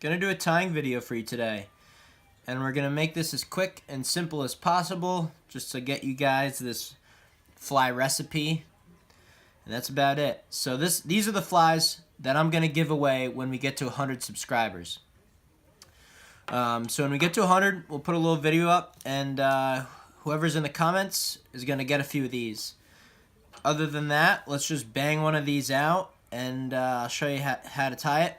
Gonna do a tying video for you today, and we're gonna make this as quick and simple as possible just to get you guys this fly recipe, and that's about it. So these are the flies that I'm gonna give away when we get to 100 subscribers. So when we get to 100, we'll put a little video up, and whoever's in the comments is gonna get a few of these. Other than that, let's just bang one of these out, and I'll show you how to tie it.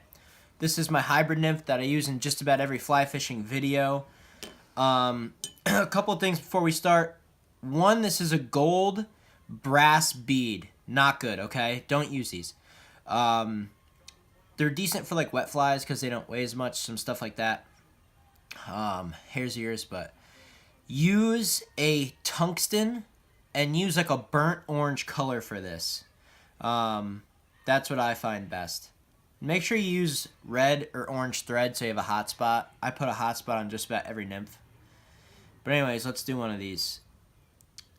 This is my hybrid nymph that I use in just about every fly fishing video. A couple of things before we start. One, this is a gold brass bead. Not good, okay? Don't use these. They're decent for like wet flies because they don't weigh as much, some stuff like that. Here's yours, but use a tungsten and use like a burnt orange color for this. That's what I find best. Make sure you use red or orange thread so you have a hot spot. I put a hot spot on just about every nymph. But anyways, let's do one of these.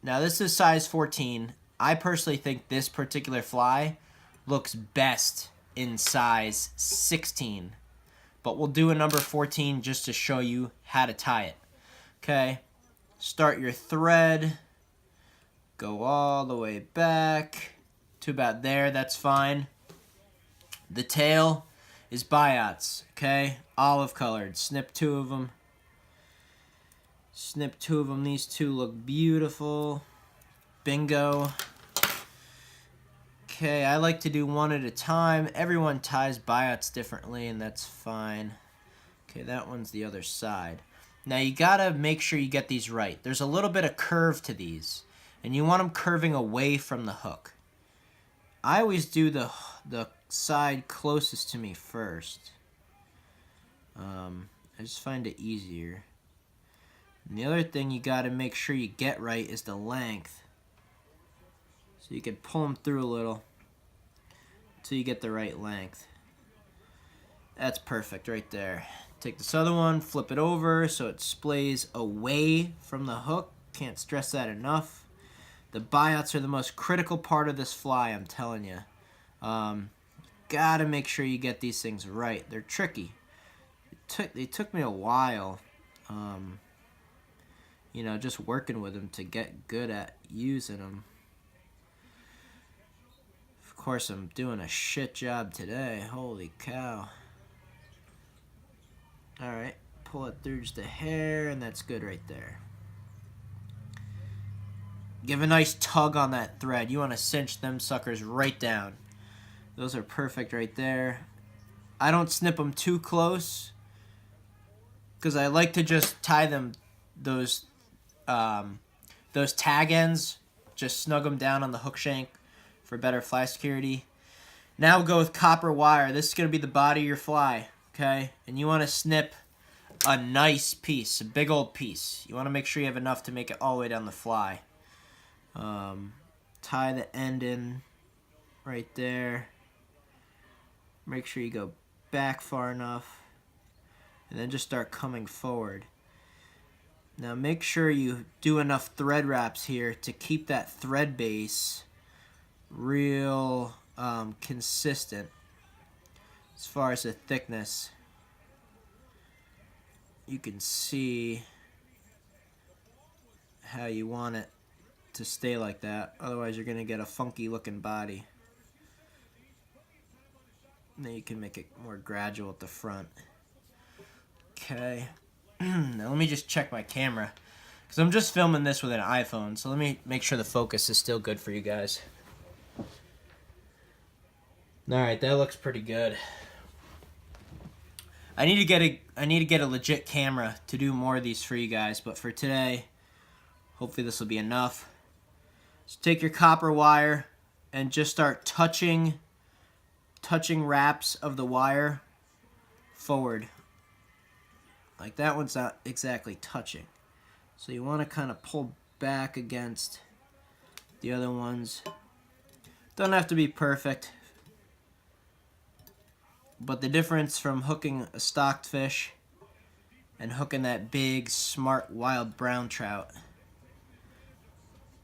Now this is size 14. I personally think this particular fly looks best in size 16. But we'll do a number 14 just to show you how to tie it. Okay, start your thread. Go all the way back to about there, that's fine. The tail is biots, okay? Olive colored. Snip two of them. Snip two of them. These two look beautiful. Bingo. Okay, I like to do one at a time. Everyone ties biots differently, and that's fine. Okay, that one's the other side. Now you gotta make sure you get these right. There's a little bit of curve to these, and you want them curving away from the hook. I always do the side closest to me first. I just find it easier. And the other thing you got to make sure you get right is the length. So you can pull them through a little until you get the right length. That's perfect right there. Take this other one, flip it over so it splays away from the hook. Can't stress that enough. The biots are the most critical part of this fly, I'm telling you. Gotta make sure you get these things right. They're tricky. They took me a while, you know, just working with them to get good at using them. Of course, I'm doing a shit job today. Holy cow. Alright, pull it through just a hair, and that's good right there. Give a nice tug on that thread. You want to cinch them suckers right down. Those are perfect right there. I don't snip them too close because I like to just tie them, those tag ends, just snug them down on the hook shank for better fly security. Now we'll go with copper wire. This is going to be the body of your fly, okay? And you want to snip a nice piece, a big old piece. You want to make sure you have enough to make it all the way down the fly. Tie the end in right there. Make sure you go back far enough, and then just start coming forward. Now make sure you do enough thread wraps here to keep that thread base real consistent as far as the thickness. You can see how you want it to stay like that, otherwise you're gonna get a funky looking body. And then you can make it more gradual at the front. Okay. Now let me just check my camera, because I'm just filming this with an iPhone, so let me make sure the focus is still good for you guys. Alright, that looks pretty good. I need to get a legit camera to do more of these for you guys, but for today, hopefully this will be enough. So take your copper wire and just start touching wraps of the wire forward. Like that one's not exactly touching. So you want to kind of pull back against the other ones. Don't have to be perfect. But the difference from hooking a stocked fish and hooking that big, smart, wild brown trout,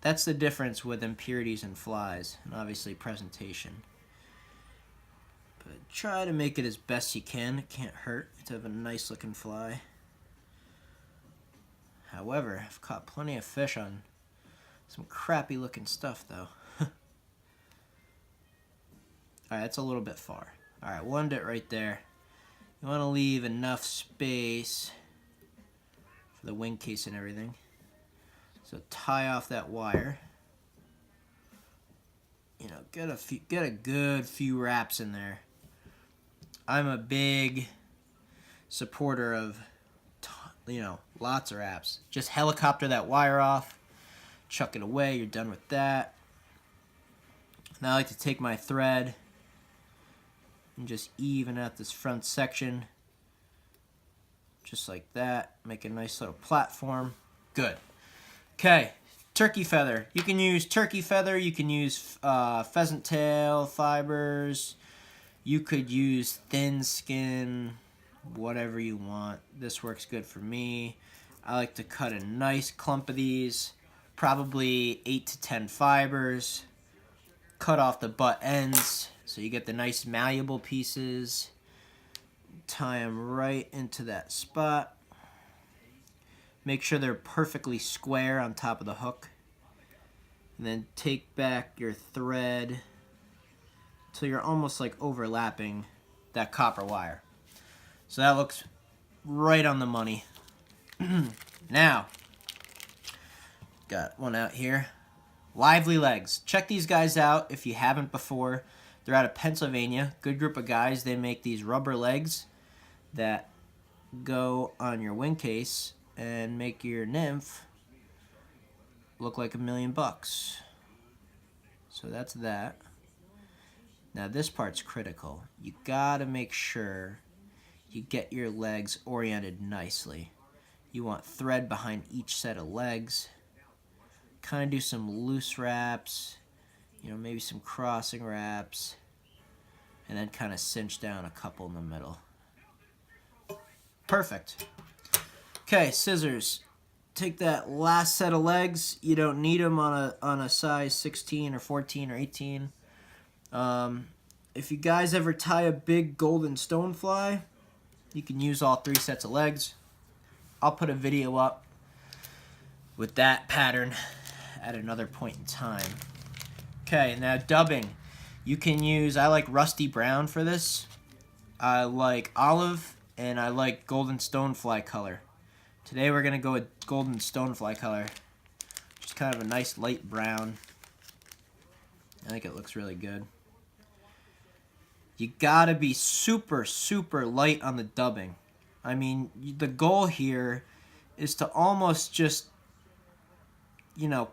that's the difference with impurities in flies, and obviously presentation. But try to make it as best you can. It can't hurt to have a nice looking fly. However, I've caught plenty of fish on some crappy looking stuff though. Alright, that's a little bit far. Alright, we'll end it right there. You want to leave enough space for the wing case and everything. So tie off that wire. You know, get a good few wraps in there. I'm a big supporter of, you know, lots of wraps. Just helicopter that wire off, chuck it away, you're done with that. Now I like to take my thread and just even out this front section. Just like that. Make a nice little platform. Good. Okay, turkey feather. You can use turkey feather, you can use pheasant tail fibers, you could use thin skin, whatever you want. This works good for me. I like to cut a nice clump of these, probably 8 to 10 fibers. Cut off the butt ends so you get the nice malleable pieces. Tie them right into that spot. Make sure they're perfectly square on top of the hook. And then take back your thread till you're almost like overlapping that copper wire. So that looks right on the money. Now, got one out here. Lively Legz. Check these guys out if you haven't before. They're out of Pennsylvania. Good group of guys. They make these rubber legs that go on your wing case and make your nymph look like $1,000,000. So that's that. Now this part's critical. You gotta make sure you get your legs oriented nicely. You want thread behind each set of legs. Kind of do some loose wraps, you know, maybe some crossing wraps, and then kind of cinch down a couple in the middle. Perfect. Okay, scissors. Take that last set of legs. You don't need them on a size 16 or 14 or 18. If you guys ever tie a big golden stonefly, you can use all 3 sets of legs. I'll put a video up with that pattern at another point in time. Okay, now dubbing. You can use, I like rusty brown for this. I like olive, and I like golden stonefly color. Today we're going to go with golden stonefly color. Just kind of a nice light brown. I think it looks really good. You gotta be super, super light on the dubbing. I mean, the goal here is to almost just, you know,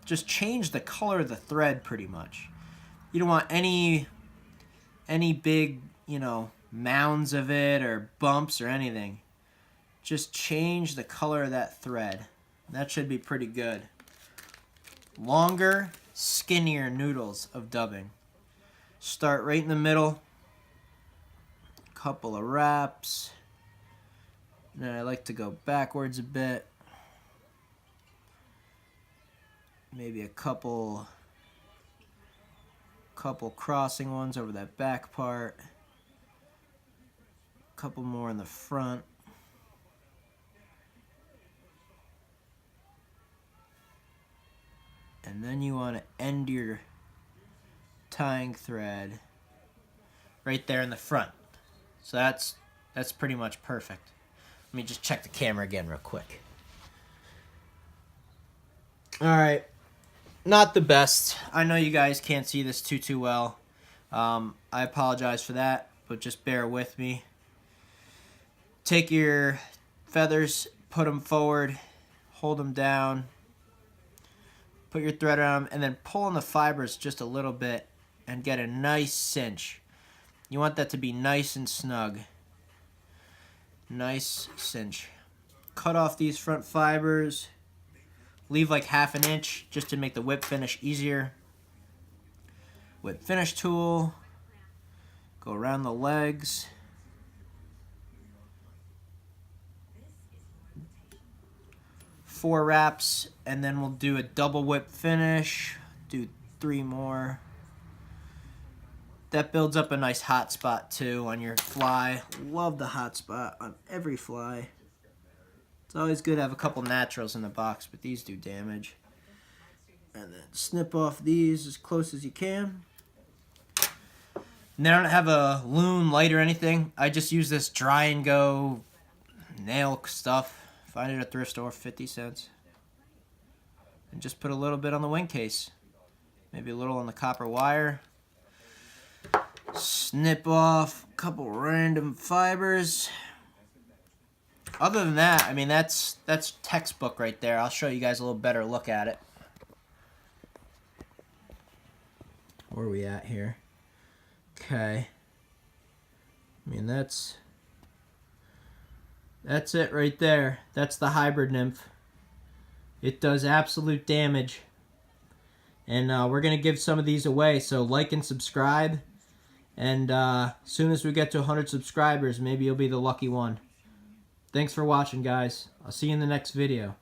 just change the color of the thread pretty much. You don't want any big, you know, mounds of it or bumps or anything. Just change the color of that thread. That should be pretty good. Longer, skinnier noodles of dubbing. Start right in the middle. Couple of wraps. And then I like to go backwards a bit. Maybe a couple crossing ones over that back part. A couple more in the front. And then you want to end your tying thread right there in the front. So that's pretty much perfect. Let me just check the camera again real quick. Alright, not the best. I know you guys can't see this too well. I apologize for that, but just bear with me. Take your feathers, put them forward, hold them down, put your thread around them, and then pull on the fibers just a little bit and get a nice cinch. You want that to be nice and snug. Nice cinch. Cut off these front fibers. Leave like 1/2 inch just to make the whip finish easier. Whip finish tool. Go around the legs. Four wraps, and then we'll do a double whip finish. Do 3 more. that builds up a nice hot spot too on your fly. Love the hot spot on every fly. It's always good to have a couple naturals in the box, but these do damage. And then snip off these as close as you can. And then I don't have a loom, light, or anything. I just use this dry and go nail stuff. Find it at a thrift store, 50 cents. And just put a little bit on the wing case. Maybe a little on the copper wire. Snip off a couple random fibers. Other than that, I mean, that's textbook right there. I'll show you guys a little better look at it. Where are we at here? Okay. I mean, that's it right there. That's the hybrid nymph. It does absolute damage. And we're going to give some of these away, so like and subscribe. And as soon as we get to 100 subscribers, maybe you'll be the lucky one. Thanks for watching, guys. I'll see you in the next video.